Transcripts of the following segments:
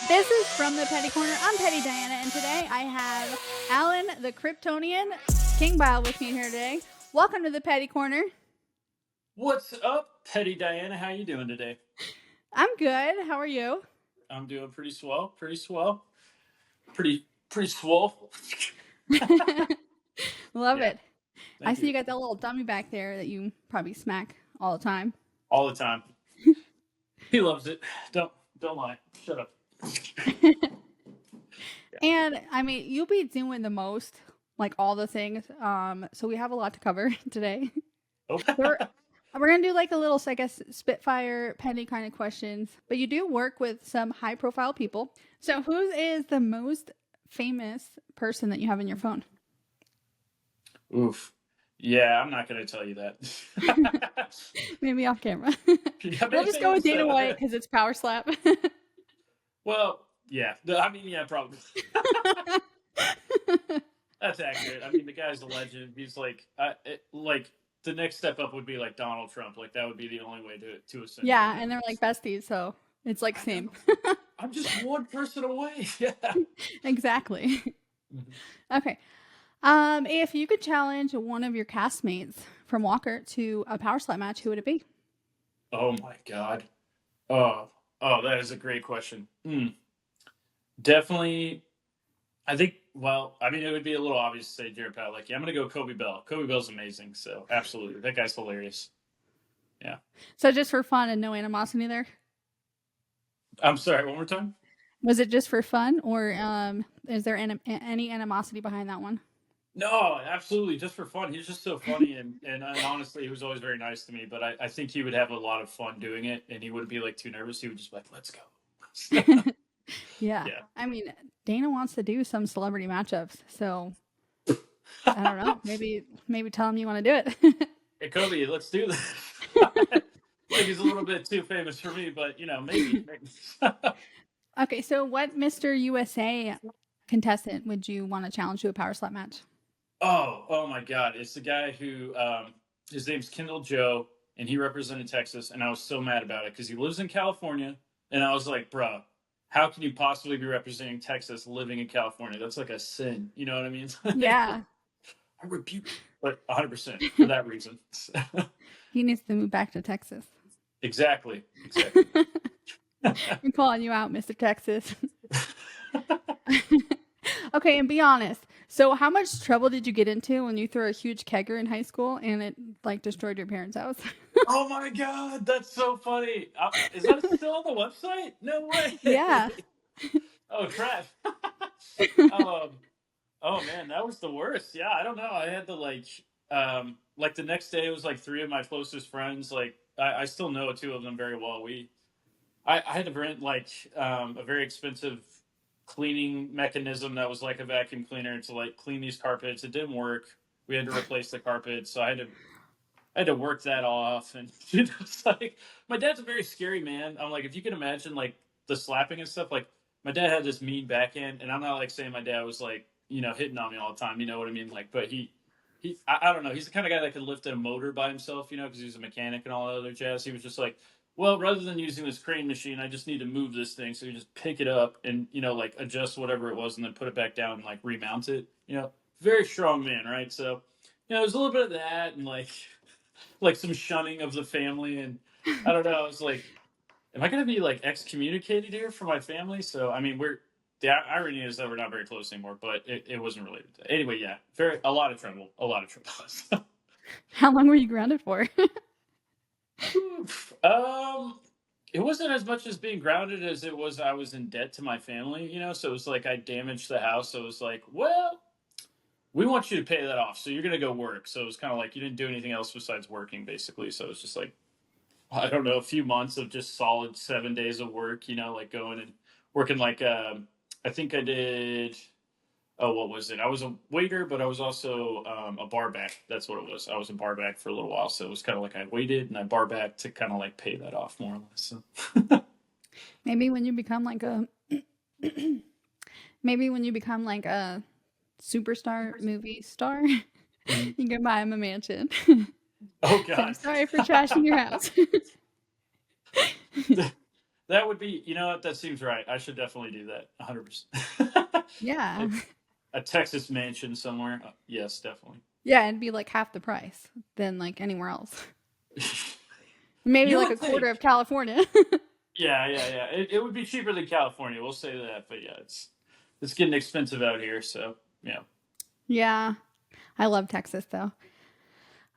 This is from the Petty Corner. I'm Petty Diana, and today I have Alan the Kryptonian Klingbeil with me here today. Welcome to the Petty Corner. What's up, Petty Diana? How you doing today? I'm good. How are you? I'm doing pretty swell, pretty swole. Love Yeah, it. I thank see you. you got that little dummy back there that you probably smack all the time. All the time. He loves it. Don't don't lie. Shut up. Yeah. And I mean, you'll be doing the most, like all the things. So we have a lot to cover today. Oh. We're gonna do like a little, I guess, spitfire penny kind of questions. But you do work with some high profile people. So who is the most famous person that you have in your phone? Oof. Yeah, I'm not gonna tell you that. Maybe off camera. Yeah, We'll just go with Dana White maybe. because it's power slap. Well, yeah. I mean, yeah, probably. That's accurate. I mean, the guy's a legend. He's like the next step up would be like Donald Trump. Like that would be the only way to Yeah, essentially. and they're like besties, so it's like I same. know. I'm just one person away. Yeah. Exactly. Mhm. Okay. If you could challenge one of your castmates from Walker to a power slap match, who would it be? Oh my god. Oh, oh, that is a great question. Definitely. I think. Well, I mean, it would be a little obvious to say Jared Padalecki. Yeah, I'm gonna go Kobe Bell. Kobe Bell's amazing. So absolutely, that guy's hilarious. Yeah. So just for fun and no animosity there? I'm sorry. One more time. Was it just for fun, or is there any animosity behind that one? No, absolutely, just for fun. He's just so funny, and honestly, he was always very nice to me. But I think he would have a lot of fun doing it, and he wouldn't be like too nervous. He would just be like, "Let's go." Yeah. Yeah. I mean, Dana wants to do some celebrity matchups, so I don't know. Maybe tell him you want to do it. Hey, Kobe, let's do this. I think he's a little bit too famous for me, but maybe. Okay, so what Mr. USA contestant would you want to challenge to a power slap match? Oh my God! It's the guy who his name's Kendall Joe, and he represented Texas, and I was so mad about it because he lives in California, and I was like, "Bro, how can you possibly be representing Texas living in California? That's like a sin." You know what I mean? Yeah. I rebuke, but 100% for that reason. He needs to move back to Texas. Exactly, exactly. I'm calling you out, Mr. Texas. Okay, and be honest. So, how much trouble did you get into when you threw a huge kegger in high school and it like destroyed your parents' house? Oh my God, that's so funny. Is that still on the website? No Yeah. way. Oh crap. um, oh man, that was the worst. Yeah, I don't know. I had to like the next day it was like three of my closest friends. Like I still know two of them very well. I had to rent like a very expensive cleaning mechanism that was like a vacuum cleaner to like clean these carpets. It didn't work. We had to replace the carpet, so I had to work that off, and it's like my dad's a very scary man. I'm like, if you can imagine like the slapping and stuff, like my dad had this mean backhand, and I'm not like saying my dad was like hitting on me all the time, you know what I mean? Like, but I don't know, he's the kind of guy that could lift a motor by himself, because he's a mechanic and all that other jazz. He was just like, well, rather than using this crane machine, I just need to move this thing. So you just pick it up and like adjust whatever it was, and then put it back down and like remount it. Very strong man, right? So there's a little bit of that, and like some shunning of the family, and I don't know. I was like, am I going to be like excommunicated here from my family? So I mean, the irony is that we're not very close anymore, but it wasn't related to that. Anyway. Yeah, a lot of trouble, a lot of trouble. How long were you grounded for? um, it wasn't as much as being grounded as it was I was in debt to my family, so it was like I damaged the house. So it was like, well, we want you to pay that off, so you're going to go work. So it was kind of like you didn't do anything else besides working, basically. So it was just like, I don't know, a few months of just solid 7 days of work, like going and working like I think I did. Oh, what was it? I was a waiter, but I was also a bar back. That's what it was. I was a bar back for a little while, so it was kind of like I waited and I bar back to kind of like pay that off more or less. So. Maybe when you become like a maybe when you become like a superstar movie star, Mhm. you can buy him a mansion. Oh Say, I'm God. sorry for trashing your house. That would be, you know what? That seems right. I should definitely do that. 100%. Yeah. A Texas mansion somewhere. Yes, definitely. Yeah, it'd be like half the price than like anywhere else. Maybe You like a would quarter think. of California. Yeah, yeah, yeah. It would be cheaper than California. We'll say that. But yeah, it's getting expensive out here. So yeah. Yeah. I love Texas though.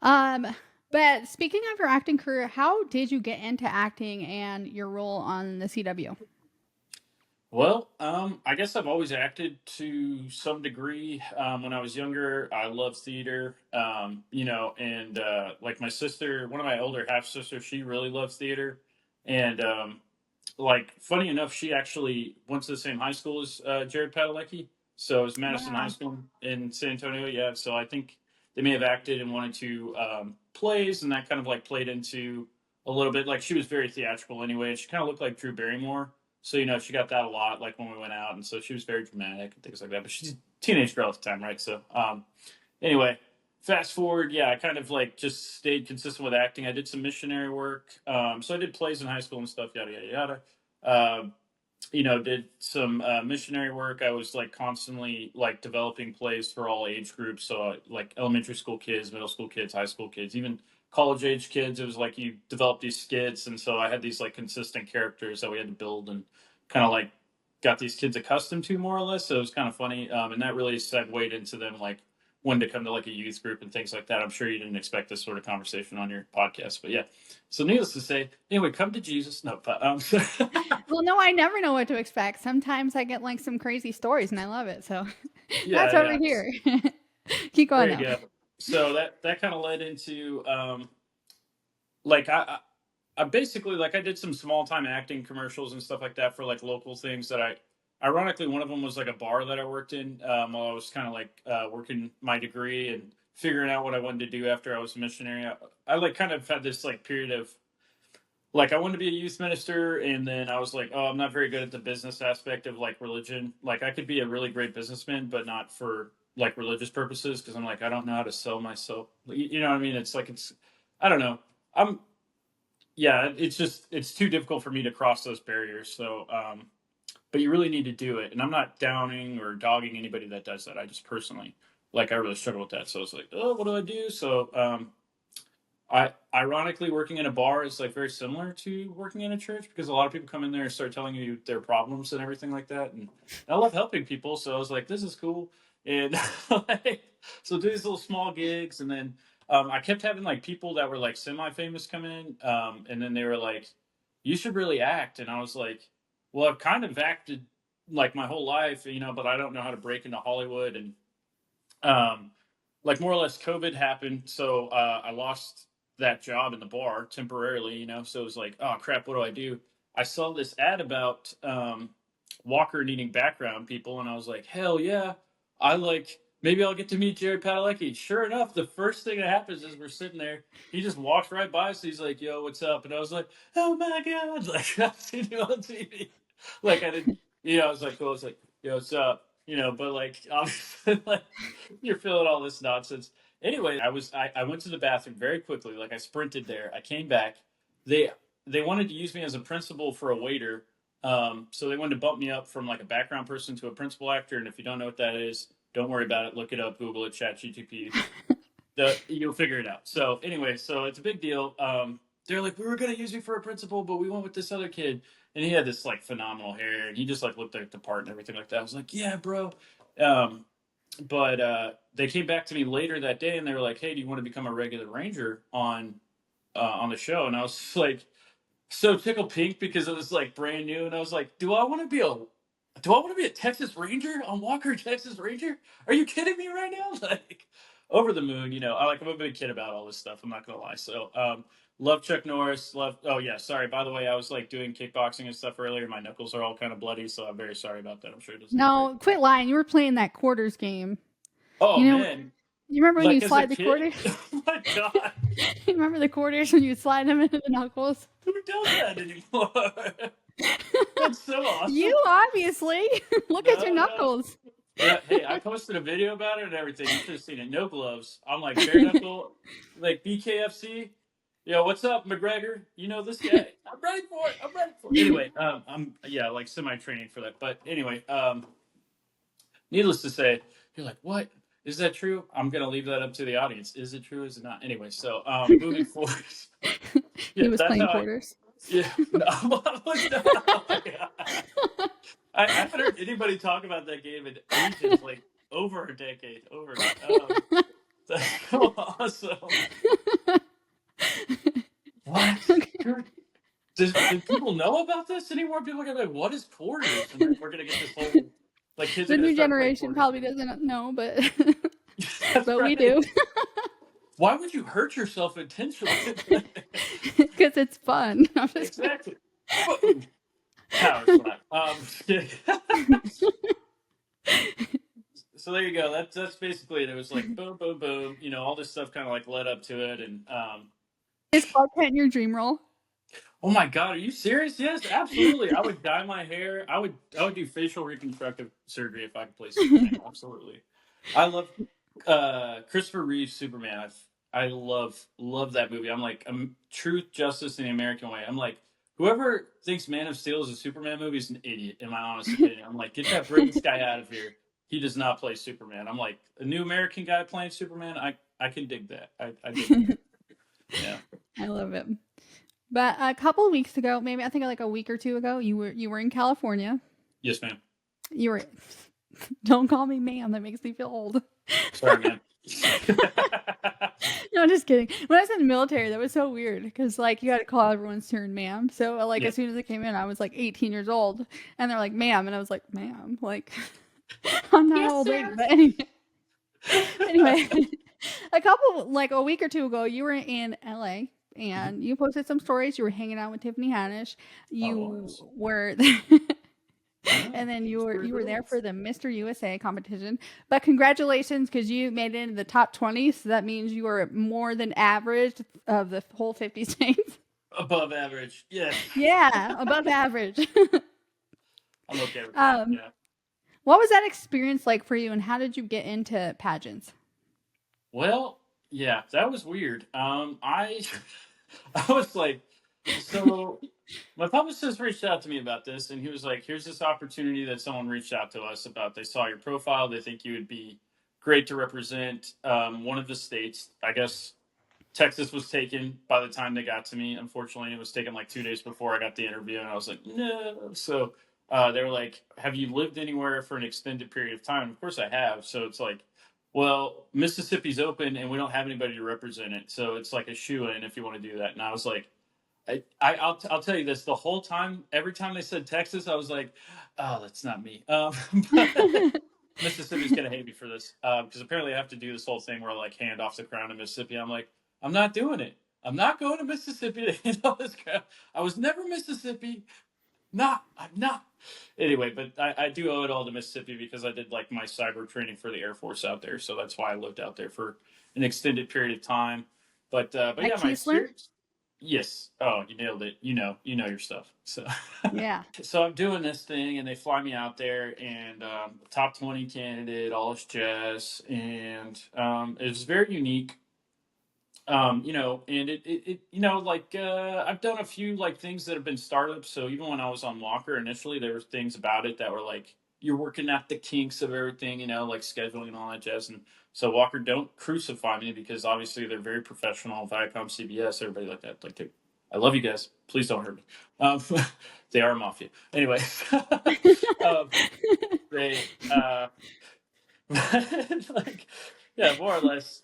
Um, but speaking of your acting career, how did you get into acting and your role on the CW? Well, I guess I've always acted to some degree. When I was younger, I loved theater. And like my sister, one of my older half sisters, she really loves theater, and like funny enough, she actually went to the same high school as Jared Padalecki. So it was Madison High Wow. School in San Antonio. Yeah, so I think they may have acted in one or two plays, and that kind of like played into a little bit. Like she was very theatrical anyway. She kind of looked like Drew Barrymore, so she got that a lot. Like when we went out, and so she was very dramatic and things like that. But she's a teenage girl at the time, right? So anyway, fast forward, yeah, I kind of like just stayed consistent with acting. I did some missionary work, so I did plays in high school and stuff, yada yada yada. Uh, did some missionary work. I was like constantly like developing plays for all age groups. So like elementary school kids, middle school kids, high school kids, even college age kids. It was like you develop these skits, and so I had these like consistent characters that we had to build and kind of like got these kids accustomed to more or less. So it was kind of funny, and that really segued into them like when to come to like a youth group and things like that. I'm sure you didn't expect this sort of conversation on your podcast, but yeah. So needless to say, anyway, come to Jesus. No, but Well, no, I never know what to expect. Sometimes I get like some crazy stories and I love it. So that's yeah, over yeah. here. Keep There going you though. go. So that kind of led into like I basically like I did some small time acting commercials and stuff like that for like local things that I ironically one of them was like a bar that I worked in while I was kind of like working my degree and figuring out what I wanted to do after I was a missionary. I like kind of had this like period of like I wanted to be a youth minister, and then I was like, oh, I'm not very good at the business aspect of like religion. Like I could be a really great businessman, but not for like religious purposes because I'm like I don't know how to sell myself. You know what I mean? It's like I don't know. I'm yeah. It's just it's too difficult for me to cross those barriers. So but you really need to do it, and I'm not downing or dogging anybody that does that. I just personally like I really struggle with that. So I was like, oh, what do I do? So I ironically working in a bar is like very similar to working in a church because a lot of people come in there and start telling you their problems and everything like that. And I love helping people, so I was like, this is cool. And like, so do these little small gigs, and then I kept having like people that were like semi-famous come in, and then they were like, you should really act, and I was like, well, I've kind of acted like my whole life, but I don't know how to break into Hollywood and um, like more or less COVID happened, so I lost that job in the bar temporarily. So it was like, oh crap, what do I do? I saw this ad about Walker needing background people, and I was like, hell yeah, I like maybe I'll get to meet Jared Padalecki. Sure enough, the first thing that happens is we're sitting there. He just walks right by us. He's like, yo, what's up? And I was like, oh my god, like I've seen you on TV. Like I didn't, I was like, cool. I was like, yo, what's up? But like obviously, like you're feeling all this nonsense. Anyway, I went to the bathroom very quickly, like I sprinted there. I came back. They they wanted to use me as a principal for a waiter. So they wanted to bump me up from like a background person to a principal actor. And if you don't know what that is, don't worry about it. Look it up, Google it, Chat GTP. You'll figure it out. So anyway, so it's a big deal. They're like, we were gonna use you for a principal, but we went with this other kid, and he had this like phenomenal hair, and he just like looked like the part and everything like that. I was like, yeah, bro. Um, but they came back to me later that day, and they were like, hey, do you want to become a regular ranger on the show? And I was like, so tickled pink because it was like brand new, and I was like, do I want to be a Texas Ranger on Walker Texas Ranger? Are you kidding me right now? Like over the moon, I'm a big kid about all this stuff. I'm not gonna lie. So love Chuck Norris. Love. Oh yeah, sorry. By the way, I was like doing kickboxing and stuff earlier. My knuckles are all kind of bloody, so I'm very sorry about that. I'm sure it doesn't look great. No, quit lying. You were playing that quarters game. Oh You know, man, you remember when you like as a slide the kid, quarters? oh my god, You remember the quarters when you slide them into the knuckles? who does that anymore? That's so awesome. You obviously. Look at your No, no. knuckles. Yeah, hey, I posted a video about it and everything. You should have seen it. No gloves. I'm like bare knuckle, like BKFC. Yo, what's up, McGregor? You know this guy? I'm ready for it. I'm ready for it. Anyway, I'm yeah, like semi training for that. But anyway, needless to say, you're like, what? Is that true? I'm gonna leave that up to the audience. Is it true? Is it not? Anyway, so moving forward, He yeah, was that's playing how I. quarters. Yeah, no, I was not. Oh my god, I haven't heard anybody talk about that game in ages, like over a decade. Over. That's so awesome. What? Okay. Did people know about this anymore? People are gonna be like, "What is quarters?" And then we're gonna get this whole like kids are The gonna new start playing generation quarters. probably doesn't know, but That's but we right. do Why would you hurt yourself intentionally? because it's fun. I'm just Exactly. Boom. Power slap. So there you go. That's basically it. It was like boom, boom, boom. You know, all this stuff kind of like led up to it, and Is Clark Kent your dream role? oh my God, are you serious? Yes, absolutely. I would dye my hair. I would do facial reconstructive surgery if I could play Superman. Absolutely. I love Christopher Reeve's Superman. I love that movie. I'm like truth, justice, and the American way. I'm like whoever thinks Man of Steel is a Superman movie is an idiot, in my honest opinion. I'm like, get that British guy out of here. He does not play Superman. I'm like a new American guy playing Superman. I can dig that. I dig that. Yeah. I love it. But a couple of weeks ago, maybe I think like a week or two ago, you were in California. Yes, ma'am. You were don't call me ma'am, that makes me feel old. Sorry, man. No, I'm just kidding. When I was in the military, that was so weird because like you had to call everyone's turn ma'am. So like Yeah. as soon as I came in, I was like 18 years old, and they're like ma'am, and I was like ma'am, like I'm not an Yes, old lady. sir. But anyway, a week or two ago, you were in LA Mhm. and you posted some stories. You were hanging out with Tiffany Haddish. I You was. were Yeah, and then you that's were pretty you were there cool. for the Mr. USA competition. But congratulations, because you made it into the top 20. So that means you were more than average of the whole 50 states. Above average. Yes. Yeah, above average. I'm okay with that. um, Yeah. what was that experience like for you, and how did you get into pageants? Well, yeah, that was weird. I I was like, so my publicist reached out to me about this, and he was like, "Here's this opportunity that someone reached out to us about. They saw your profile. They think you would be great to represent one of the states. I guess Texas was taken by the time they got to me. Unfortunately, it was taken like 2 days before I got the interview, and I was like, no. So they were like, "Have you lived anywhere for an extended period of time?" Of course, I have. So it's like, well, Mississippi's open, and we don't have anybody to represent it, so it's like a shoe in if you want to do that. And I was like, I'll tell you this: the whole time, every time they said Texas, I was like, oh, that's not me. But Mississippi's gonna hate me for this because apparently I have to do this whole thing where I like hand off the crown to Mississippi. I'm like, I'm not doing it. I'm not going to Mississippi to hand off this crown. I was never Mississippi. Not. I'm not. Anyway, but I do owe it all to Mississippi because I did like my cyber training for the Air Force out there, so that's why I lived out there for an extended period of time. But At yeah, my Keesler? experience. Yes. Oh, you nailed it. You know your stuff. So Yeah. so I'm doing this thing, and they fly me out there, and top 20 candidate, all this jazz, and it was very unique. And like I've done a few like things that have been startups. So even when I was on Walker initially, there were things about it that were like you're working at the kinks of everything, like scheduling and all that jazz. And so Walker, don't crucify me because obviously they're very professional. Viacom, CBS, everybody like that. Like, I love you guys. Please don't hurt me. They are mafia. Anyway, um, they like yeah, more or less.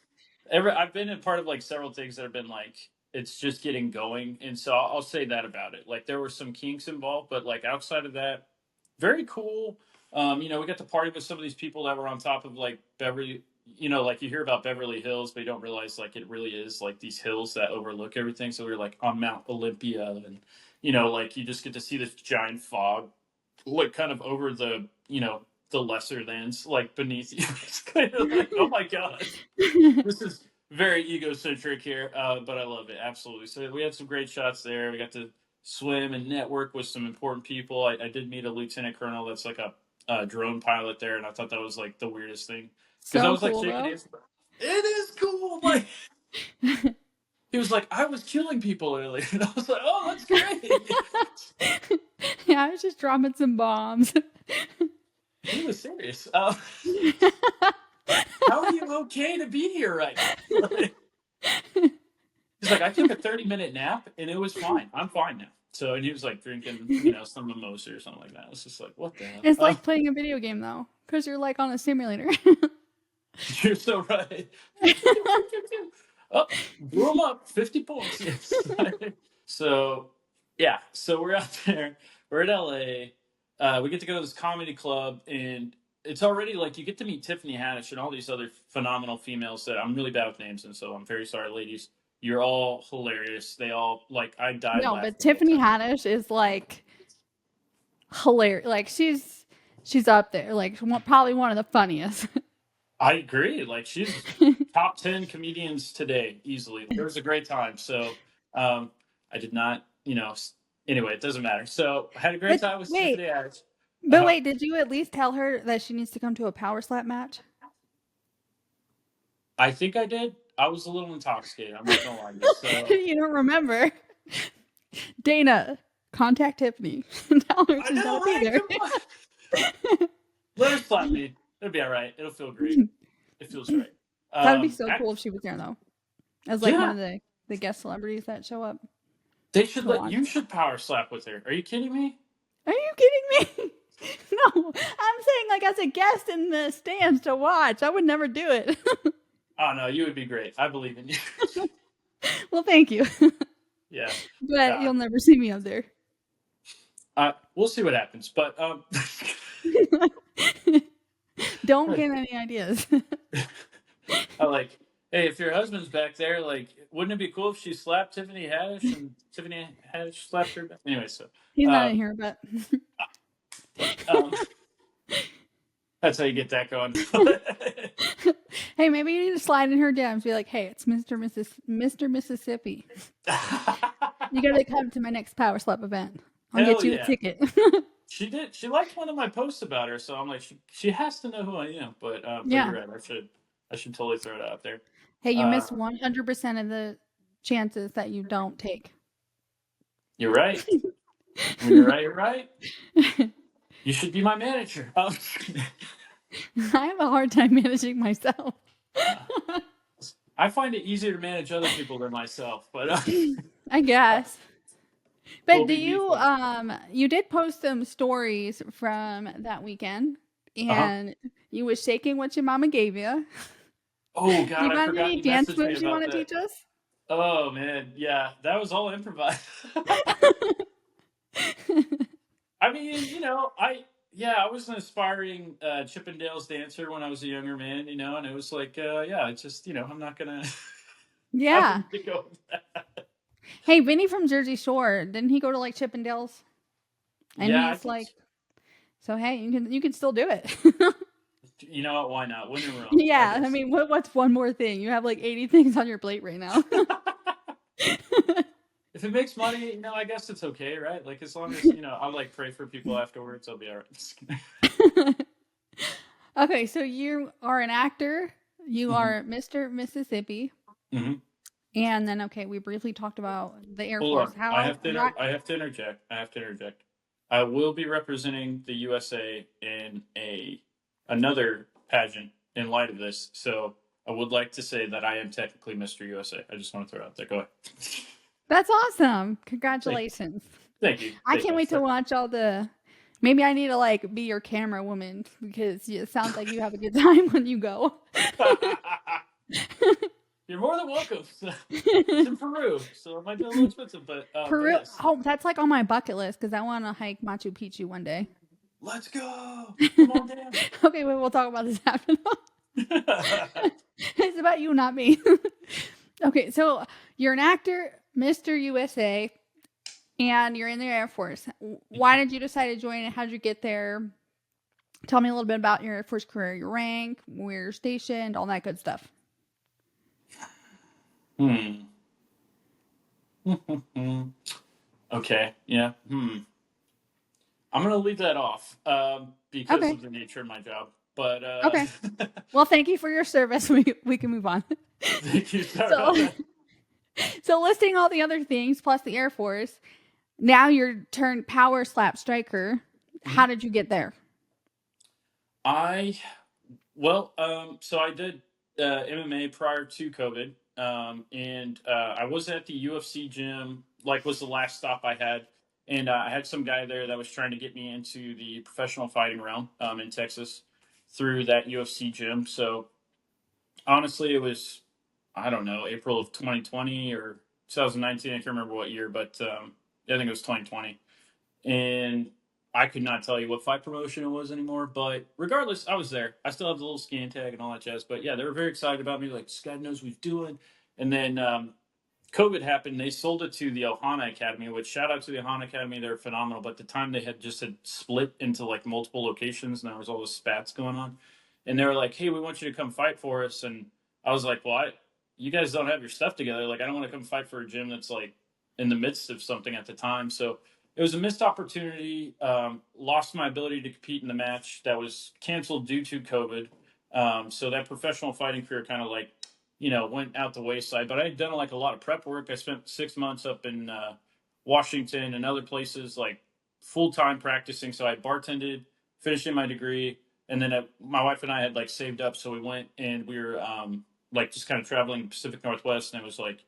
I've been in part of like several things that have been like it's just getting going, and so I'll say that about it. Like there were some kinks involved, but like outside of that, very cool. We got to party with some of these people that were on top of like Beverly. Like you hear about Beverly Hills, but you don't realize like it really is like these hills that overlook everything. So we were like on Mount Olympia, and like you just get to see this giant fog, like kind of over the lesser thans like beneath you. It's kind of like, oh my god, this is very egocentric here, but I love it absolutely. So we had some great shots there. We got to swim and network with some important people. I did meet a lieutenant colonel that's like a drone pilot there, and I thought that was like the weirdest thing because I So was like cool shaking though. hands. It is cool, like He was like, I was killing people earlier. And I was like, oh, that's great. Yeah, I was just dropping some bombs. He was serious. How are you okay to be here right now? Like, he's like, I took a 30-minute nap and it was fine. I'm fine now. So, and he was like drinking, some mimosa or something like that. It's just like, what the hell? It's like playing a video game though, because you're like on a simulator. You're so right. Pew, pew, pew, pew, pew, pew. Oh, blew him up. 50 points. Yes. So, yeah. So we're out there. We're at LA. We get to go to this comedy club, and it's already like you get to meet Tiffany Haddish and all these other phenomenal females that I'm really bad with names, and so I'm very sorry, ladies. You're all hilarious. They all like I died No, but laughing the whole Tiffany time. Haddish is like hilarious. Like she's up there. Like probably one of the funniest. I agree. Like she's top 10 comedians today easily. It was a great time. So I did not, anyway, it doesn't matter. So I had a great But time with wait, Tiffany Haddish. but wait, did you at least tell her that she needs to come to a power slap match? I think I did. I was a little intoxicated. I'm not gonna lie to you. So You don't remember. Dana, contact Tiffany. Tell her I she's know, gotta be right? there. Come on. Let her slap me. It'll be all right. It'll feel great. It feels right. That'd be so cool if she was there though. As like one Yeah, of the guest celebrities that show up they should to let watch. you should power slap with her. Are you kidding me? Are you kidding me? No, I'm saying like as a guest in the stands to watch. I would never do it. Oh no, you would be great. I believe in you. Well, thank you. Yeah. But Yeah. you'll never see me up there. We'll see what happens. But Don't get any ideas. I like, hey, if your husband's back there, like, wouldn't it be cool if she slapped Tiffany Haddish and Tiffany Haddish slapped her back? Anyway, so He's not uh, in here, but um, that's how you get that going. hey, maybe you need to slide in her DMs. Be like, hey, it's Mr. Mississippi. You gotta come to my next Power Slap event. I'll Hell get you a yeah, ticket. she did. She liked one of my posts about her, so I'm like, she has to know who I am. But you're Yeah. right. I should totally throw it out there. Hey, you Uh, missed 100% of the chances that you don't take. you're right. When you're right, you're right. You should be my manager. I have a hard time managing myself. I find it easier to manage other people than myself, but I guess. we'll But do be you mutual. you did post some stories from that weekend Uh-huh. and you was shaking what your mama gave you. Oh You God, I got forgot any you dance messaged me moves you about want to that. teach us? Oh man, yeah, that was all improvised. I mean, I was an aspiring Chippendales dancer when I was a younger man, and it was like, yeah, it's just, I'm not gonna have Yeah. to go with that. Hey, Vinny from Jersey Shore, didn't he go to like Chippendales? And Yeah, I he's think, like, so hey, you can still do it. you know what? Why not? Win and Rome, I Yeah, I guess. mean, what's one more thing? You have like 80 things on your plate right now. If it makes money, I guess it's okay, right? Like as long as I like pray for people afterwards, I'll be all right. Okay, so you are an actor. You Hmm. are Mr. Mississippi. Hmm. And then okay, we briefly talked about the Air Hold Force. on. I How have to right? I have to interject. I have to interject. I will be representing the USA in another pageant in light of this. So I would like to say that I am technically Mr. USA. I just want to throw it out there. Go ahead. That's awesome. Thank, Congratulations. thank you. I Thank can't you. wait to watch all the maybe I need to like be your camera woman because it sounds like you have a good time when you go. You're more than welcome. It's in Peru, so it might be a little expensive, but Peru. yes. Oh, that's like on my bucket list because I want to hike Machu Picchu one day. Let's go. Come on down. Okay, wait, we'll talk about this after. It's about you, not me. Okay, so you're an actor, Mr. USA, and you're in the Air Force. Why did you decide to join it? How did you get there? Tell me a little bit about your Air Force career, your rank, where you're stationed, all that good stuff. Hmm. Okay. Yeah. I'm gonna leave that off because Okay. of the nature of my job. But Okay. Well, thank you for your service. We can move on. thank you. Sorry about So, that. So listing all the other things plus the Air Force, now you're turned power slap striker. How Mhm. did you get there? I Well, so I did MMA prior to COVID, and I was at the UFC gym. Like, was the last stop I had, and I had some guy there that was trying to get me into the professional fighting realm in Texas through that UFC gym. So honestly, it was, I don't know, April of 2020 or 2019. I can't remember what year, but I think it was 2020, and I could not tell you what fight promotion it was anymore. But regardless, I was there. I still have the little scan tag and all that jazz. But yeah, they were very excited about me. Like, this guy knows what he's doing. And then COVID happened. They sold it to the Ohana Academy, which shout out to the Ohana Academy. They're phenomenal. But at the time, they had split into like multiple locations, and there was all this spats going on. And they were like, "Hey, we want you to come fight for us." And I was like, "Well, you guys don't have your stuff together. Like, I don't want to come fight for a gym that's like in the midst of something at the time." So it was a missed opportunity. Lost my ability to compete in the match that was canceled due to COVID. So that professional fighting career kind of like, went out the wayside. But I had done like a lot of prep work. I spent 6 months up in Washington and other places, like full time practicing. So I bartended, finishing my degree, and then my wife and I had like saved up, so we went and we were like just kind of traveling Pacific Northwest, and it was like,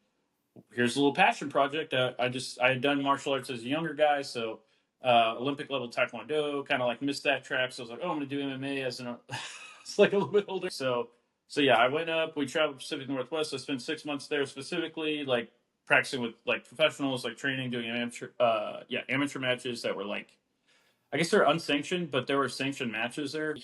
here's a little passion project. I had done martial arts as a younger guy, so Olympic level Taekwondo, kind of like missed that track. So I was like, oh, I'm gonna do MMA as an it's like a little bit older. So yeah, I went up. We traveled Pacific Northwest. I spent 6 months there specifically, like practicing with like professionals, like training, doing amateur matches that were like, I guess they're unsanctioned, but there were sanctioned matches there.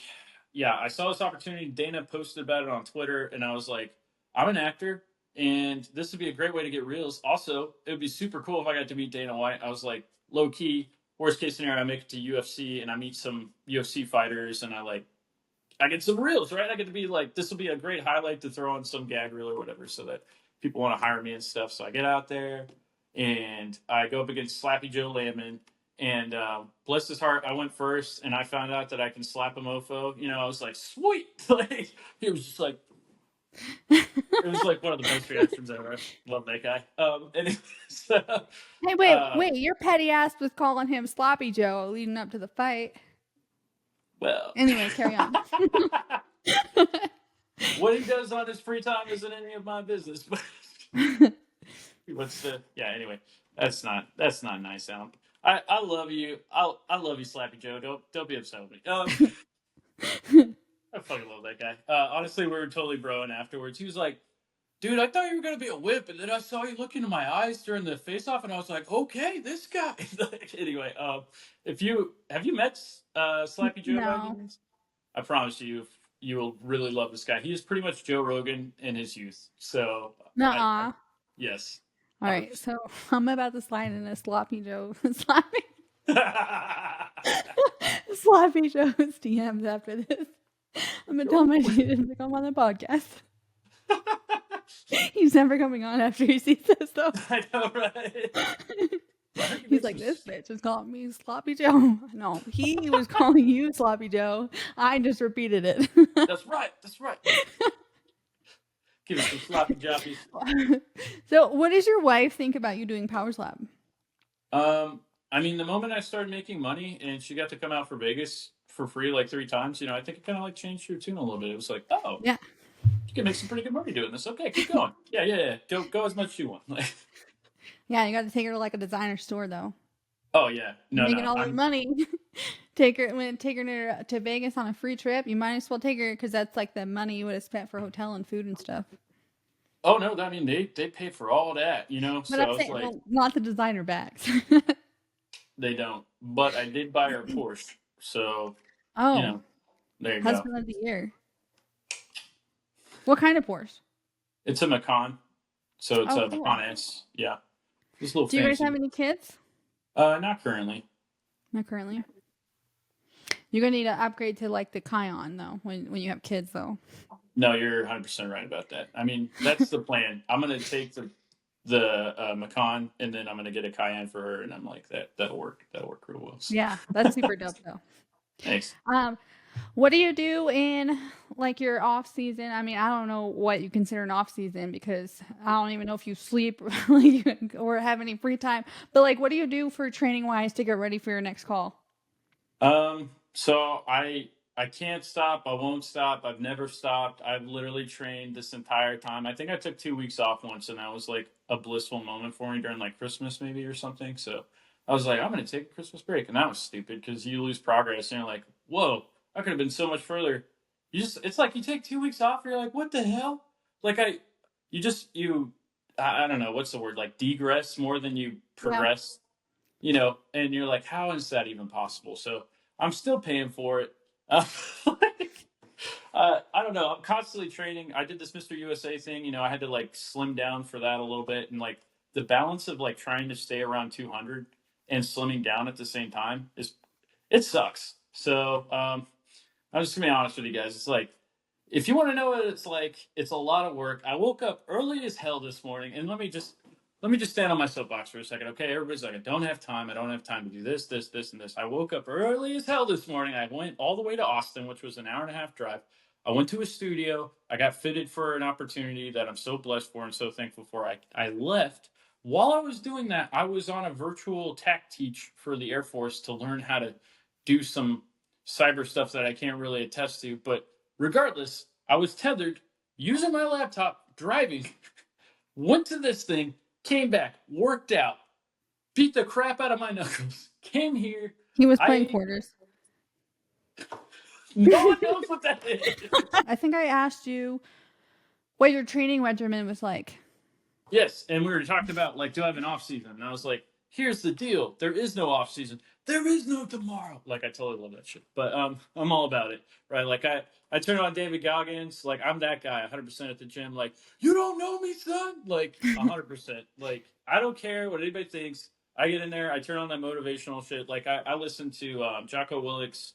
Yeah, I saw this opportunity. Dana posted about it on Twitter, and I was like, I'm an actor, and this would be a great way to get reels. Also, it would be super cool if I got to meet Dana White. I was like, low key, worst case scenario, I make it to UFC and I meet some UFC fighters, and I get some reels, right? I get to be like, this will be a great highlight to throw on some gag reel or whatever, so that people want to hire me and stuff. So I get out there and I go up against Slappy Joe Layman. And bless his heart, I went first, and I found out that I can slap a mofo. I was like, sweet. Like, he was just like, it was like one of the best reactions ever. I love that guy. And so, Hey, wait, uh, wait! Your petty ass was calling him Sloppy Joe leading up to the fight. well, Anyways, carry on. what he does on his free time isn't any of my business. But what's the yeah? Anyway, that's not nice, Alan. I love you. I love you, Slappy Joe. Don't be upset with me. I fucking love that guy. Honestly, we were totally broing afterwards. He was like, "Dude, I thought you were gonna be a whip, and then I saw you look into my eyes during the face-off, and I was like, okay, this guy." Anyway, if you have you met Slappy Joe by any No, means? I promise you will really love this guy. He is pretty much Joe Rogan in his youth. So I nuh-uh. yes, All right, 100%. so I'm about to slide in a Sloppy Joe, Sloppy, Sloppy Joe's DMs after this. I'm gonna tell my students to come on the podcast. He's never coming on after he sees this, though. I know, right? I heard you He's made like, some. this bitch is calling me Sloppy Joe. No, he was calling you Sloppy Joe. I just repeated it. That's right. That's right. Give us some sloppy joppies. So, what does your wife think about you doing Power Slap? I mean, the moment I started making money and she got to come out for Vegas for free like 3 times, I think it kind of like changed your tune a little bit. It was like, oh, Yeah, you can make some pretty good money doing this. Okay, keep going. Yeah, yeah, yeah. Go as much as you want. Like, yeah. You got to take her to like a designer store though. oh yeah, You're no, making no. all this I'm money. Take her to Vegas on a free trip. You might as well take her because that's like the money you would have spent for hotel and food and stuff. oh no, I mean they pay for all that, But I'm So it's saying, like well, not the designer bags. they don't. But I did buy her a Porsche, so you Oh, know, there you go. husband of the year. What kind of Porsche? It's a Macan, so it's Oh, a cool. Macan S. Yeah, just a little Do you guys fancy. have any kids? Not currently. Not currently. You're gonna need to upgrade to like the Kion though when you have kids though. No, you're 100% right about that. I mean, that's the plan. I'm gonna take the Macan, and then I'm gonna get a Cayenne for her, and I'm like that'll work. That'll work real well. So, Yeah, that's super dope though. thanks. Um, What do you do in like your off season? I mean, I don't know what you consider an off season because I don't even know if you sleep like, or have any free time. But like, what do you do for training wise to get ready for your next call? So I can't stop. I won't stop. I've never stopped. I've literally trained this entire time. I think I took 2 weeks off once, and that was like a blissful moment for me during like Christmas maybe or something. So I was like, I'm gonna take a Christmas break, and that was stupid because you lose progress, and you're like, whoa, I could have been so much further. It's like you take 2 weeks off, you're like, what the hell? Like you just I don't know what's the word, like degress more than you Yeah. progress, and you're like, how is that even possible? So I'm still paying for it. Like, I don't know. I'm constantly training. I did this Mr. USA thing. I had to like slim down for that a little bit, and like the balance of like trying to stay around 200 and slimming down at the same time it sucks. So I'm just gonna be honest with you guys. It's like if you want to know what it's like, it's a lot of work. I woke up early as hell this morning, and let me just stand on my soapbox for a second, okay? Everybody's like, I don't have time. I don't have time to do this, this, this, and this. I woke up early as hell this morning. I went all the way to Austin, which was an hour and a half drive. I went to a studio. I got fitted for an opportunity that I'm so blessed for and so thankful for. I left. While I was doing that, I was on a virtual tech teach for the Air Force to learn how to do some cyber stuff that I can't really attest to. But regardless, I was tethered, using my laptop, driving, went to this thing, came back, worked out, beat the crap out of my knuckles, came here. He was I playing ate. quarters. No one knows what that is. I think I asked you what your training regimen was like. Yes, and we were talking about like, do I have an off season? And I was like, here's the deal: there is no off season. There is no tomorrow. Like I totally love that shit, but I'm all about it, right? Like I turn on David Goggins, like I'm that guy, 100% at the gym. Like you don't know me, son. Like 100%. Like I don't care what anybody thinks. I get in there, I turn on that motivational shit. Like I listen to Jocko Willick's,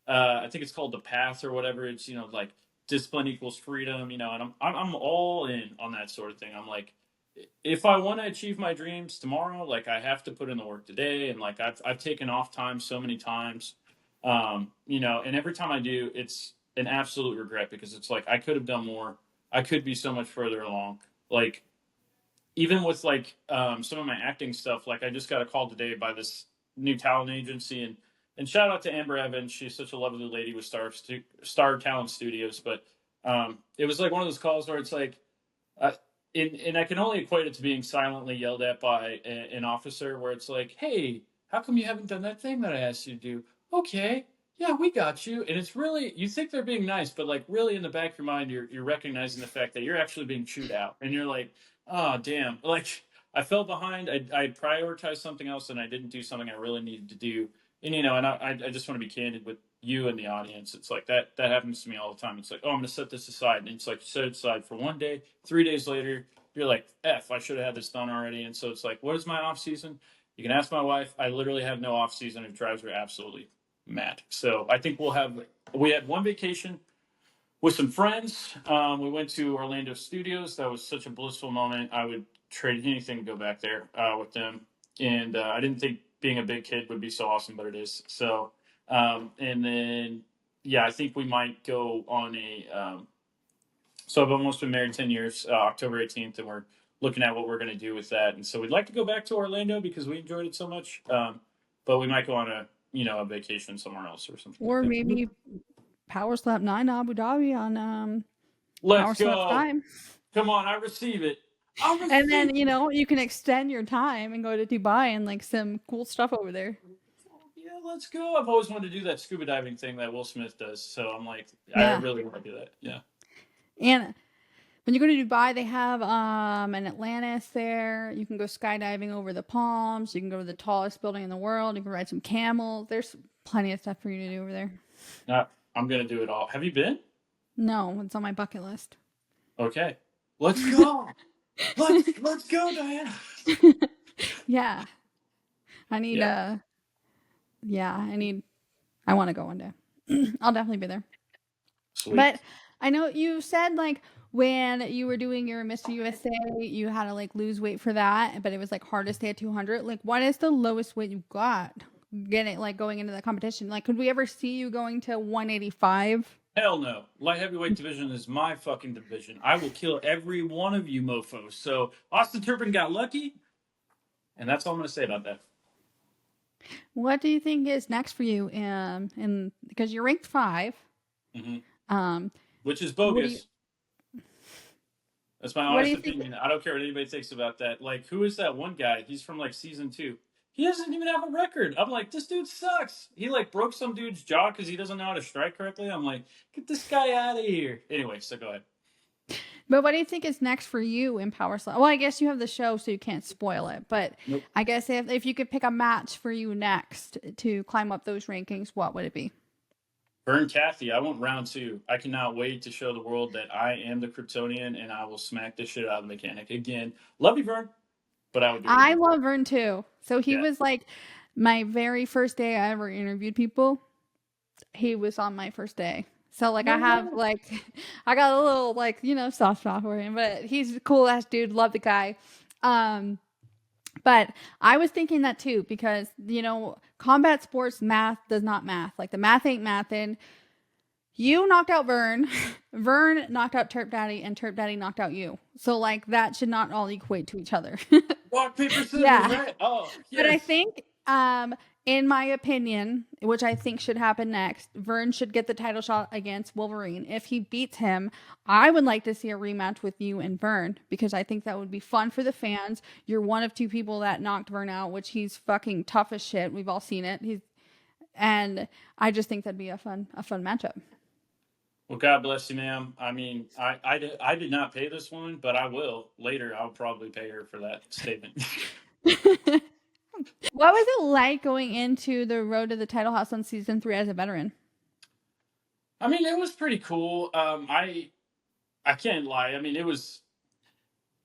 I think it's called The Path or whatever. It's like discipline equals freedom, and I'm all in on that sort of thing. I'm like, if I want to achieve my dreams tomorrow, like I have to put in the work today. And like I've taken off time so many times, and every time I do, it's an absolute regret because it's like I could have done more. I could be so much further along. Like even with like some of my acting stuff, like I just got a call today by this new talent agency, and shout out to Amber Evans. She's such a lovely lady with Star Talent Studios. But it was like one of those calls where it's like, uh, and I can only equate it to being silently yelled at by an officer, where it's like, "Hey, how come you haven't done that thing that I asked you to do?" Okay, yeah, we got you. And it's really, you think they're being nice, but like really in the back of your mind, you're recognizing the fact that you're actually being chewed out, and you're like, "Oh, damn!" Like I fell behind. I prioritized something else, and I didn't do something I really needed to do. And I just want to be candid with you and the audience. It's like that happens to me all the time. It's like, oh, I'm going to set this aside, and it's like you set it aside for one day. 3 days later, you're like, I should have had this done already. And so it's like, what is my off season? You can ask my wife. I literally have no off season. It drives her absolutely mad. So I think we had one vacation with some friends. We went to Orlando Studios. That was such a blissful moment. I would trade anything to go back there with them. And I didn't think being a big kid would be so awesome, but it is. So, and then, yeah, I think we might go on so I've almost been married 10 years, October 18th, and we're looking at what we're going to do with that. And so we'd like to go back to Orlando because we enjoyed it so much. But we might go on a vacation somewhere else or something like Or that. maybe Power Slap 9 Abu Dhabi on Power Let's Slap go. time. Come on, I receive it. I And receive then, it. you can extend your time and go to Dubai and like some cool stuff over there. Yeah, let's go. I've always wanted to do that scuba diving thing that Will Smith does. So I'm like, I Yeah. really want to do that. Yeah. And when you go to Dubai, they have an Atlantis there. You can go skydiving over the palms. You can go to the tallest building in the world. You can ride some camels. There's plenty of stuff for you to do over there. I'm going to do it all. Have you been? No, it's on my bucket list. Okay. Let's go. Let's go, Diana. Yeah. I need Yeah. yeah, I want to go one day. I'll definitely be there. Sweet. But I know you said like when you were doing your Mr. USA, you had to like lose weight for that, but it was like hard to stay at 200. Like what is the lowest weight you got? getting like going into the competition? Like, could we ever see you going to 185? Hell no. Light heavyweight division is my fucking division. I will kill every one of you mofos. So Austin Turpin got lucky, and that's all I'm going to say about that. What do you think is next for you? And because you're ranked 5, Hmm. um, Which is what do you bogus. That's my what do honest you think? opinion. I don't care what anybody thinks about that. Like, who is that one guy? He's from like season 2. He doesn't even have a record. I'm like, this dude sucks. He like broke some dude's jaw because he doesn't know how to strike correctly. I'm like, get this guy out of here. Anyway, so go ahead. But what do you think is next for you in Power Slam? Well, I guess you have the show, so you can't spoil it. But Nope. I guess if you could pick a match for you next to climb up those rankings, what would it be? Vern Cathy, I want round 2. I cannot wait to show the world that I am the Kryptonian and I will smack the shit out of the mechanic again. Love you, Vern, but I would do it I again. love Vern too. So he Yeah. was like my very first day I ever interviewed people. He was on my first day. So like I No have way. like I got a little like, soft spot for him, but he's a cool ass dude, love the guy. Um but I was thinking that too because combat sports math does not math. Like the math ain't mathin'. You knocked out Vern. Vern knocked out Turp Daddy and Turp Daddy knocked out you. So like that should not all equate to each other. Rock, paper, scissors, Yeah. right? Oh, But I yes. think, in my opinion, which I think should happen next, Vern should get the title shot against Wolverine. If he beats him, I would like to see a rematch with you and Vern because I think that would be fun for the fans. You're one of 2 people that knocked Vern out, which he's fucking tough as shit. We've all seen it. And I just think that'd be a fun matchup. Well, God bless you, ma'am. I mean, I did not pay this woman, but I will. Later, I'll probably pay her for that statement. What was it like going into the road to the title house on season 3 as a veteran? I mean, it was pretty cool. I can't lie. I mean, it was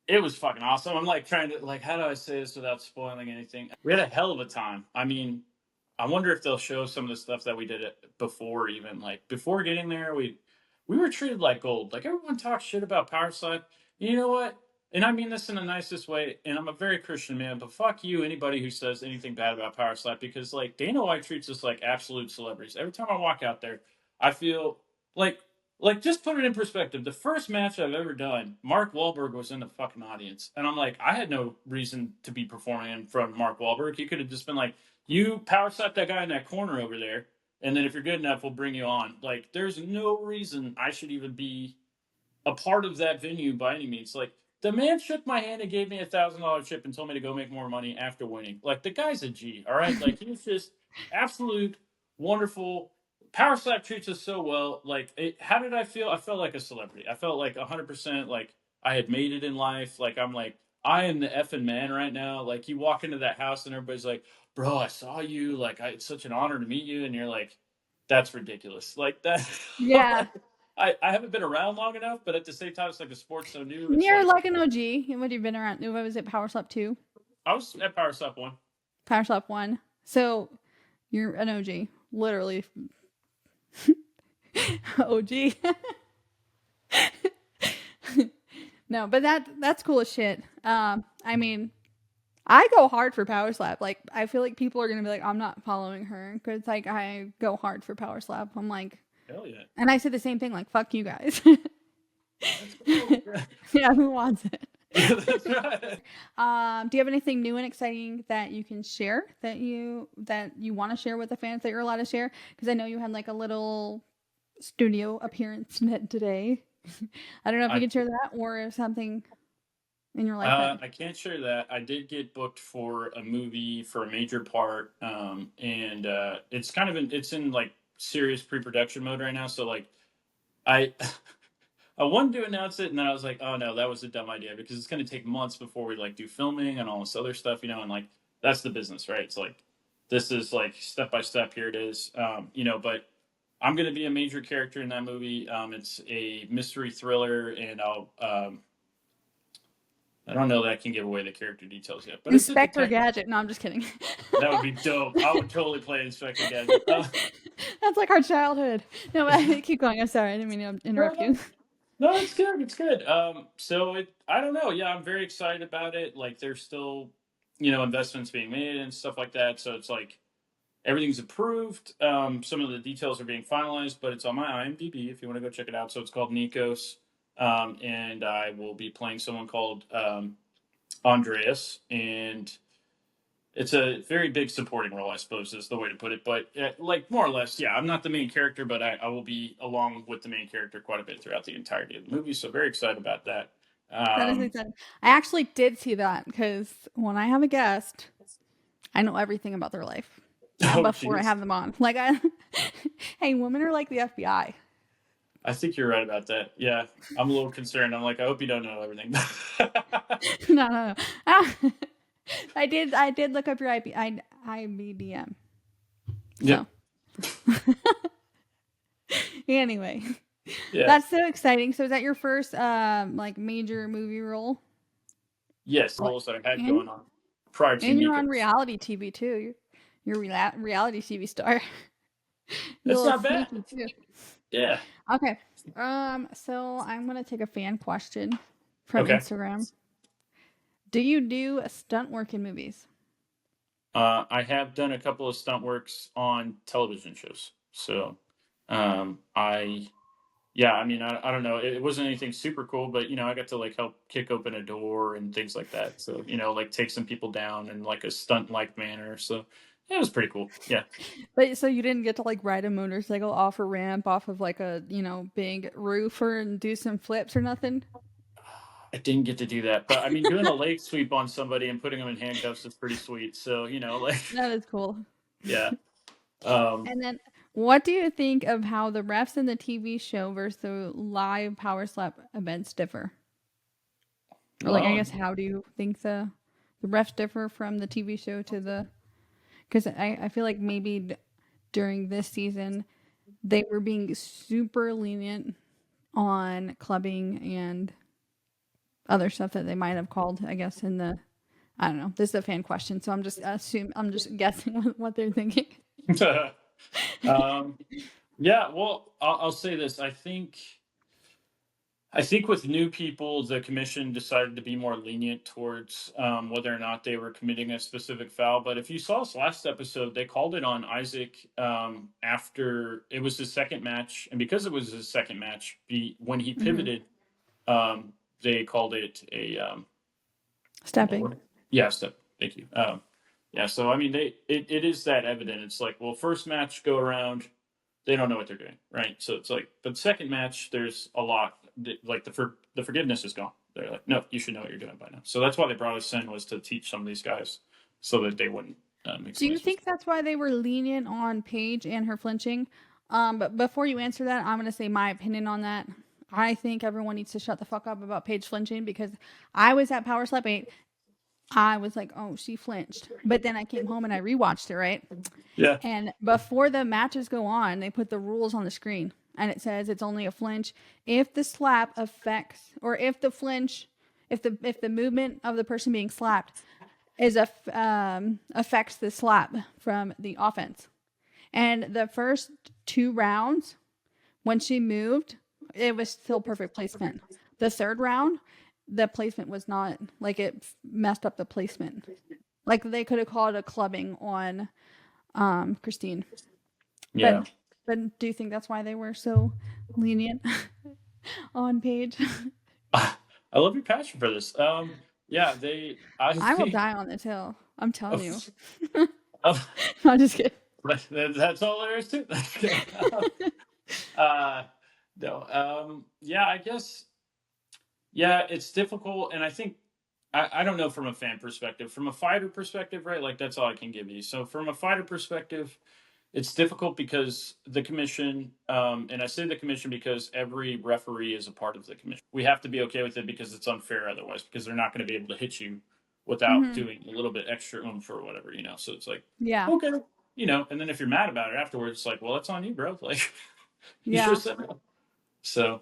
fucking awesome. I'm like trying to like, how do I say this without spoiling anything? We had a hell of a time. I mean, I wonder if they'll show some of the stuff that we did before, even like before getting there. We were treated like gold. Like everyone talks shit about Power Slide. You know what? And I mean this in the nicest way. And I'm a very Christian man, but fuck you, anybody who says anything bad about Power Slap, because like Dana White treats us like absolute celebrities. Every time I walk out there, I feel like just put it in perspective. The first match I've ever done, Mark Wahlberg was in the fucking audience, and I'm like, I had no reason to be performing in front of Mark Wahlberg. He could have just been like, "You power slap that guy in that corner over there, and then if you're good enough, we'll bring you on." Like, there's no reason I should even be a part of that venue by any means. Like, the man shook my hand and gave me $1,000 chip and told me to go make more money after winning. Like, the guy's a G, all right? Like, he's just absolute wonderful. Power Slap treats us so well. Like, how did I feel? I felt like a celebrity. I felt like 100% like I had made it in life. Like, I'm like, I am the effing man right now. Like, you walk into that house and everybody's like, bro, I saw you. Like, it's such an honor to meet you. And you're like, that's ridiculous. Like, that. Yeah. I haven't been around long enough, but at the same time, it's like the sport's so new. It's You're like like an OG. What have you been around? What was it? Power Slap 2? I was at Power Stop 1. Power Slap 1. So you're an OG. Literally. OG. No, but that's cool as shit. I mean, I go hard for Power Slap. Like, I feel like people are gonna be like, I'm not following her because like I go hard for Power Slap. I'm like, Hell yeah, and I say the same thing. Like, fuck you guys. let's go. Yeah, who wants it? Yeah, that's right. Do you have anything new and exciting that you can share that you want to share with the fans that you're allowed to share? Because I know you had like a little studio appearance today. I don't know if you I can share that or if something in your life that. I can't share that. I did get booked for a movie for a major part, and it's kind of it's in like serious pre-production mode right now. So like I I wanted to announce it, and then I was like, oh no, that was a dumb idea because it's going to take months before we like do filming and all this other stuff, and like that's the business, right? It's like this is like step by step. Here it is, but I'm going to be a major character in that movie. It's a mystery thriller, and I don't know that I can give away the character details yet, but it's a Inspector detective. Gadget. No, I'm just kidding. That would be dope. I would totally play Inspector Gadget. That's like our childhood. No, but keep going. I'm sorry. I didn't mean to No, interrupt no, you. no, it's good. It's good. I don't know. Yeah, I'm very excited about it. Like, there's still, investments being made and stuff like that. So it's like, everything's approved. Some of the details are being finalized, but it's on my IMDb if you want to go check it out. So it's called Nikos, and I will be playing someone called Andreas, and it's a very big supporting role, I suppose, is the way to put it. But like more or less, yeah, I'm not the main character, but I will be along with the main character quite a bit throughout the entirety of the movie. So very excited about that. That is Um, exciting. I actually did see that because when I have a guest, I know everything about their life oh, before I jeez. have them on. Like, hey, women are like the FBI. I think you're right about that. Yeah, I'm a little concerned. I'm like, I hope you don't know everything. No, no, no. I did look up your IBDM. Yep. So anyway, Yeah. that's so exciting. So is that your first like major movie role? Yes, Like, roles that I had and going on prior to and you're on Nikos. reality TV too. You're reality TV star. You're a It's little not bad. sneaky too. Yeah. Okay. So I'm gonna take a fan question from Okay. Instagram. Do you do stunt work in movies? I have done a couple of stunt works on television shows. So, I yeah, I mean, I don't know. It wasn't anything super cool, but I got to like help kick open a door and things like that. So, like take some people down in like a stunt like manner. So, yeah, it was pretty cool. Yeah. But so you didn't get to like ride a motorcycle off a ramp off of like a big roof or and do some flips or nothing? I didn't get to do that, but I mean, doing a leg sweep on somebody and putting them in handcuffs is pretty sweet. So, like, That is cool. yeah. Um, And then, what do you think of how the refs in the TV show versus the live power slap events differ? Or like, I well, guess, how do you think the refs differ from the TV show to the? Because I feel like maybe during this season they were being super lenient on clubbing and other stuff that they might have called, I guess, in the. I don't know. This is a fan question, so I'm just guessing what they're thinking. um, yeah. Well, I'll say this. I think with new people, the commission decided to be more lenient towards whether or not they were committing a specific foul. But if you saw this last episode, they called it on Isaac after it was his second match, and because it was his second match, when he Hmm. pivoted, they called it a Stepping. yeah, step. Thank you. Yeah, so I mean, it is that evident. It's like, well, first match go around, they don't know what they're doing, right? So it's like, but second match, there's a lot like the forgiveness is gone. They're like, no, you should know what you're doing by now. So that's why they brought us in, was to teach some of these guys so that they wouldn't make Do some of you these think mistakes. that's why they were lenient on Paige and her flinching? But before you answer that, I'm going to say my opinion on that. I think everyone needs to shut the fuck up about Paige flinching because I was at Power Slap 8. I was like, oh, she flinched. But then I came home and I rewatched it, right? Yeah. And before the matches go on, they put the rules on the screen. And it says it's only a flinch if the slap affects, or if the flinch, if the movement of the person being slapped is affects the slap from the offense. And the first two rounds, when she moved, it was still perfect placement. The third round, the placement was not like it messed up the placement. Like they could have called a clubbing on Christine. But Yeah. but do you think that's why they were so lenient on Paige? I love your passion for this. Yeah, I I will think, die on this hill. I'm telling you. of, of, I'm just kidding. that's all there is to it. uh, no, yeah, I guess, yeah, it's difficult, and I think I don't know from a fan perspective. From a fighter perspective, right? Like that's all I can give you. So from a fighter perspective, it's difficult because the commission, and I say the commission because every referee is a part of the commission. We have to be okay with it because it's unfair otherwise, because they're not going to be able to hit you without Hmm. doing a little bit extra oomph or whatever. So it's like, Yeah. okay, and then if you're mad about it afterwards, it's like, well, that's on you, bro. Like, you should Yeah. have said no. So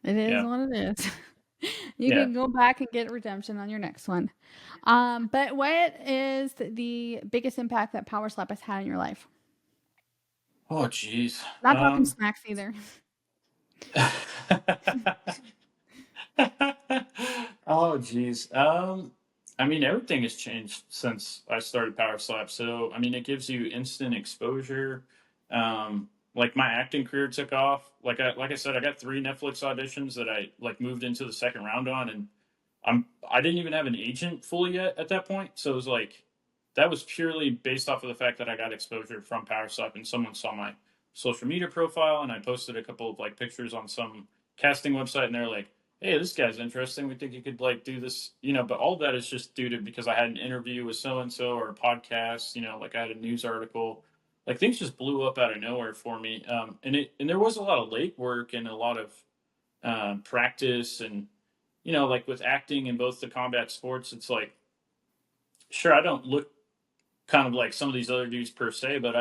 It is yeah, what it is. You yeah. can go back and get redemption on your next one. But what is the biggest impact that Power Slap has had in your life? Oh, jeez. Not talking smacks either. Oh, geez. I mean, everything has changed since I started Power Slap. So, I mean, it gives you instant exposure. Like my acting career took off. Like I said, I got 3 Netflix auditions that I like moved into the second round on, and I didn't even have an agent fully yet at that point. So it was like that was purely based off of the fact that I got exposure from Power Slap, and someone saw my social media profile, and I posted a couple of like pictures on some casting website, and they're like, hey, this guy's interesting. We think you could like do this, but all of that is just due to because I had an interview with so and so or a podcast, like I had a news article. Like things just blew up out of nowhere for me. And there was a lot of late work and a lot of practice and like with acting in both the combat sports, it's like sure I don't look kind of like some of these other dudes per se, but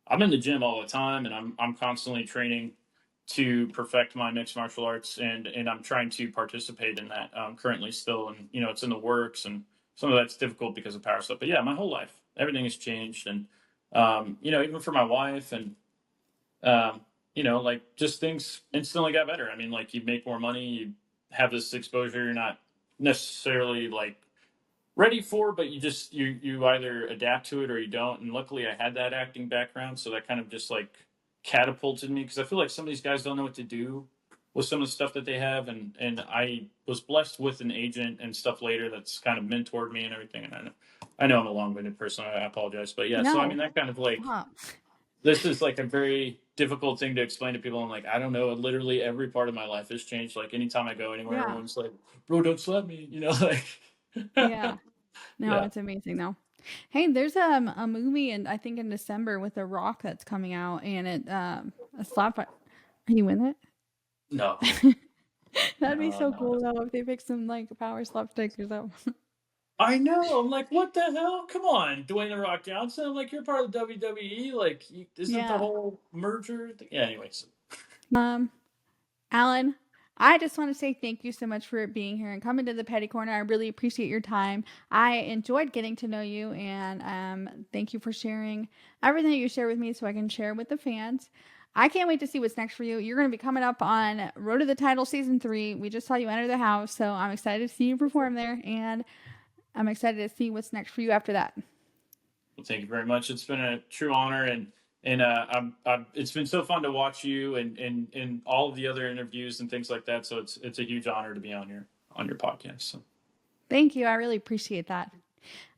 I'm in the gym all the time, and I'm constantly training to perfect my mixed martial arts, and I'm trying to participate in that currently still, and it's in the works, and some of that's difficult because of power stuff. But yeah, my whole life, everything has changed, and even for my wife, and like just things instantly got better. I mean, like you make more money, you have this exposure, you're not necessarily like ready for, but you either adapt to it or you don't. And luckily, I had that acting background, so that kind of just like catapulted me because I feel like some of these guys don't know what to do with some of the stuff that they have, and I was blessed with an agent and stuff later that's kind of mentored me and everything. And I know I'm a long-winded person. I apologize, but yeah. So I mean, No. that kind of like Stop. this is like a very difficult thing to explain to people. I'm like, I don't know. Literally every part of my life has changed. Like anytime I go anywhere, Yeah. everyone's like, "Bro, don't slap me," like. Yeah. No, Yeah. it's amazing though. Hey, there's a movie and I think in December with The Rock that's coming out and it a slap fight. Are you in No, it? That'd be no, so no, no. cool though if they pick some like power slapstick or something. I know. I'm like, what the hell? Come on, Dwayne the Rock Johnson. I'm like, you're part of WWE. Like, isn't the Yeah. whole merger thing? Yeah. Anyways, Um, Alan, I just want to say thank you so much for being here and coming to the Petty Corner. I really appreciate your time. I enjoyed getting to know you, and thank you for sharing everything that you share with me so I can share with the fans. I can't wait to see what's next for you. You're going to be coming up on Road to the Title Season 3. We just saw you enter the house, so I'm excited to see you perform there, and I'm excited to see what's next for you after that. well, thank you very much. It's been a true honor, and it's been so fun to watch you and all of the other interviews and things like that. So it's a huge honor to be on your podcast. So. Thank you. I really appreciate that.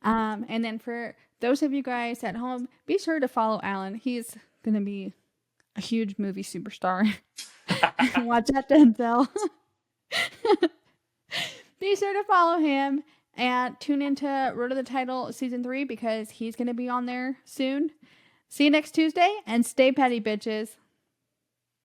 And then for those of you guys at home, be sure to follow Alan. He's going to be a huge movie superstar. Watch that, Denzel. Be sure to follow him and tune into Road to the Title Season 3 because he's going to be on there soon. See you next Tuesday and stay petty, bitches.